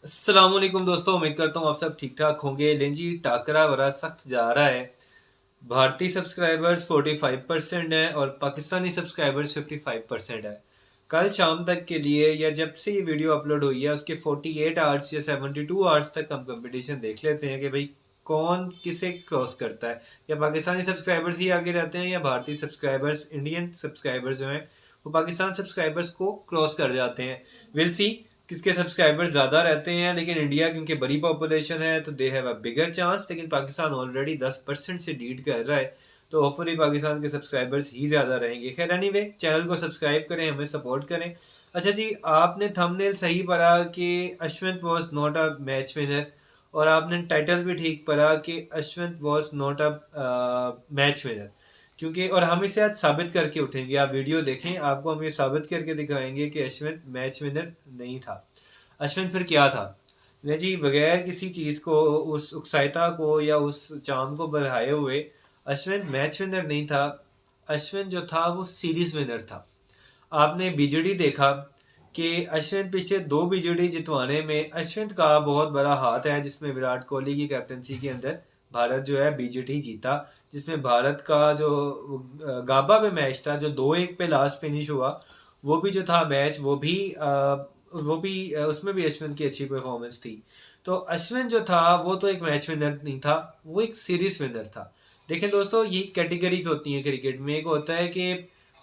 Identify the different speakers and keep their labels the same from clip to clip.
Speaker 1: अस्सलामुअलैकुम दोस्तों, उम्मीद करता हूँ आप सब ठीक ठाक होंगे। लेकिन जी टाकरा बड़ा सख्त जा रहा है। भारतीय सब्सक्राइबर्स 45% है और पाकिस्तानी सब्सक्राइबर्स 55% है। कल शाम तक के लिए या जब से ये वीडियो अपलोड हुई है उसके 48 आवर्स या 72 आवर्स तक हम कंपटीशन देख लेते हैं कि भाई कौन किसे क्रॉस करता है। या पाकिस्तानी सब्सक्राइबर्स ही आगे रहते हैं या भारतीय सब्सक्राइबर्स, इंडियन सब्सक्राइबर्स जो हैं वो पाकिस्तान सब्सक्राइबर्स को क्रॉस कर जाते हैं। विल सी किसके सब्सक्राइबर्स ज़्यादा रहते हैं। लेकिन इंडिया क्योंकि बड़ी पॉपुलेशन है तो they have a bigger chance. लेकिन पाकिस्तान ऑलरेडी 10% से लीड कर रहा है, तो होपफुली पाकिस्तान के सब्सक्राइबर्स ही ज़्यादा रहेंगे। खैर एनीवे, चैनल को सब्सक्राइब करें, हमें सपोर्ट करें। अच्छा जी, आपने थंबनेल सही पढ़ा कि Ashwin was not a match winner, और आपने टाइटल भी ठीक पढ़ा कि Ashwin was not a match winner. क्योंकि और हम इसे आज साबित करके उठेंगे। आप वीडियो देखें, आपको हम ये साबित करके दिखाएंगे कि अश्विन मैच विनर नहीं था। अश्विन फिर क्या था? ने जी बगैर किसी चीज़ को, उस उत्साहिता को या उस चांद को बढ़ाए हुए, अश्विन मैच विनर नहीं था। अश्विन जो था वो सीरीज विनर था। आपने बीजेडी देखा कि अश्विन पिछले 2 बीजेडी जितवाने में अश्विन का बहुत बड़ा हाथ है, जिसमें विराट कोहली की कैप्टनसी के अंदर भारत जो है बीजेडी जीता। जिसमें भारत का जो गाबा में मैच था, जो 2-1 पे लास्ट फिनिश हुआ, वो भी जो था मैच, उसमें भी अश्विन की अच्छी परफॉर्मेंस थी। तो अश्विन जो था वो तो एक मैच विनर नहीं था, वो एक सीरीज विनर था। देखिए दोस्तों, ये कैटेगरीज होती हैं क्रिकेट में। एक होता है कि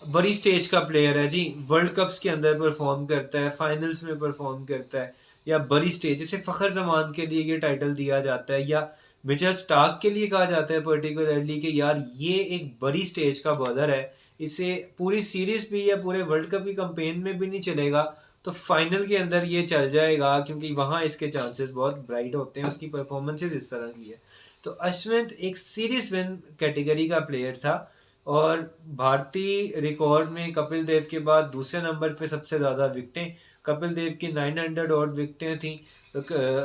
Speaker 1: बड़ी स्टेज का प्लेयर है जी, वर्ल्ड कप्स के अंदर परफॉर्म करता है, फाइनल्स में परफॉर्म करता है, या बड़ी स्टेज जैसे फखर जमान के लिए ये टाइटल दिया जाता है, या मिचेल स्टार्क के लिए कहा जाता है पर्टिकुलरली कि यार ये एक बड़ी स्टेज का बॉलर है, इसे पूरी सीरीज भी या पूरे वर्ल्ड कप की कंपेन में भी नहीं चलेगा तो फाइनल के अंदर ये चल जाएगा, क्योंकि वहाँ इसके चांसेस बहुत ब्राइट होते हैं, उसकी परफॉर्मेंसेज इस तरह की है। तो अश्विन एक सीरीज विन कैटेगरी का प्लेयर था, और भारतीय रिकॉर्ड में कपिल देव के बाद दूसरे नंबर पे सबसे ज़्यादा विकटें। कपिल देव की 900 और विकटें थी, तो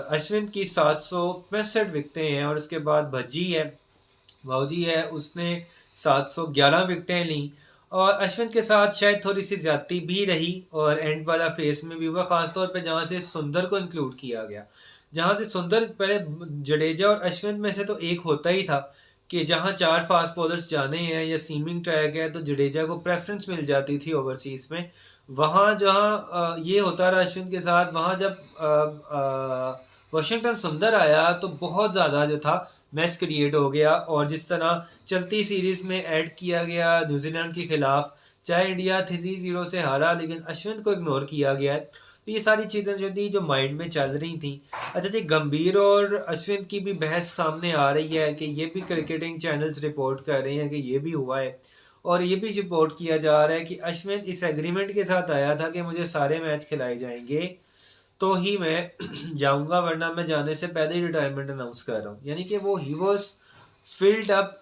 Speaker 1: अश्विन की 765 विकटें हैं। और उसके बाद भज्जी है, भाऊजी है, उसने 711 विकटें ली। और अश्विन के साथ शायद थोड़ी सी ज्यादती भी रही और एंड वाला फेस में भी हुआ, खासतौर पे जहाँ से सुंदर को इंक्लूड किया गया। जहाँ से सुंदर पहले, जडेजा और अश्विन में से तो एक होता ही था कि जहाँ 4 फास्ट बॉलर्स जाने हैं या सीमिंग ट्रैक है तो जडेजा को प्रेफरेंस मिल जाती थी ओवरसीज में। वहाँ जहाँ ये होता रहा अश्विन के साथ, वहाँ जब वाशिंगटन सुंदर आया तो बहुत ज़्यादा जो था मैच क्रिएट हो गया। और जिस तरह चलती सीरीज में ऐड किया गया न्यूजीलैंड के खिलाफ, चाहे इंडिया 3-0 से हारा लेकिन अश्विन को इग्नोर किया गया है। तो ये सारी चीज़ें जो थी, जो माइंड में चल रही थी। अच्छा जी, गंभीर और अश्विन की भी बहस सामने आ रही है कि ये भी क्रिकेटिंग चैनल्स रिपोर्ट कर रहे हैं कि ये भी हुआ है। और ये भी रिपोर्ट किया जा रहा है कि अश्विन इस एग्रीमेंट के साथ आया था कि मुझे सारे मैच खिलाए जाएंगे तो ही मैं जाऊंगा, वरना मैं जाने से पहले ही रिटायरमेंट अनाउंस कर रहा हूँ। यानी कि वो he was filled up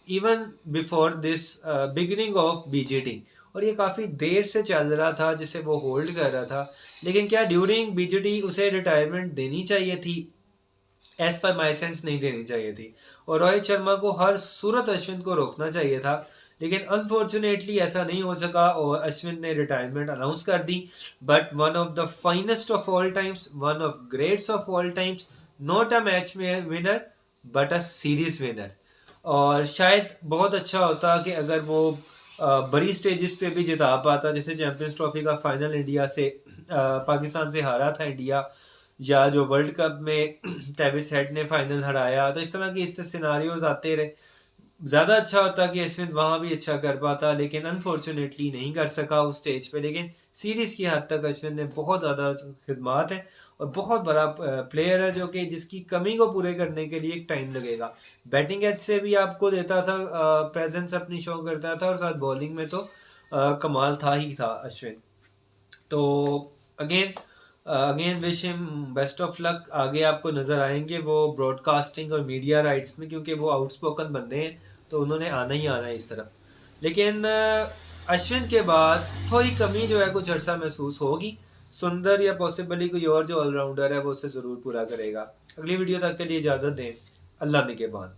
Speaker 1: even before this beginning of BJT. और ये काफ़ी देर से चल रहा था जिसे वो होल्ड कर रहा था। लेकिन क्या ड्यूरिंग बीजेटी उसे रिटायरमेंट देनी चाहिए थी? एज पर माई सेंस नहीं देनी चाहिए थी, और रोहित शर्मा को हर सूरत अश्विन को रोकना चाहिए था। लेकिन अनफॉर्चुनेटली ऐसा नहीं हो सका और अश्विन ने रिटायरमेंट अनाउंस कर दी। But one of the finest of all times, one of greats of all times, not a match winner but a series winner. और शायद बहुत अच्छा होता कि अगर वो बड़ी स्टेजेस पे भी जिता पाता, जैसे चैंपियंस ट्रॉफी का फाइनल इंडिया से, पाकिस्तान से हारा था इंडिया, या जो वर्ल्ड कप में ट्रेविस हेड ने फाइनल हराया। तो इस तरह के इस सिनारियोज आते रहे, ज़्यादा अच्छा होता कि अश्विन वहाँ भी अच्छा कर पाता, लेकिन अनफॉर्चुनेटली नहीं कर सका उस स्टेज पे। लेकिन सीरीज की हद तक अश्विन ने बहुत ज़्यादा खिदमात है और बहुत बड़ा प्लेयर है, जो कि जिसकी कमी को पूरे करने के लिए एक टाइम लगेगा। बैटिंग एज से भी आपको देता था, प्रेजेंस अपनी शो करता था, और साथ बॉलिंग में तो कमाल था ही था अश्विन। तो again again wish him best of luck. आगे आपको नज़र आएंगे वो ब्रॉडकास्टिंग और मीडिया राइट्स में, क्योंकि वो आउटस्पोकन बंदे हैं तो उन्होंने आना ही आना है इस तरफ। लेकिन अश्विन के बाद थोड़ी कमी जो है कुछ अर्सा महसूस होगी। सुंदर या पॉसिबली कोई और जो ऑलराउंडर है वो उसे ज़रूर पूरा करेगा। अगली वीडियो तक के लिए इजाज़त दें। अल्लाह निगहबान।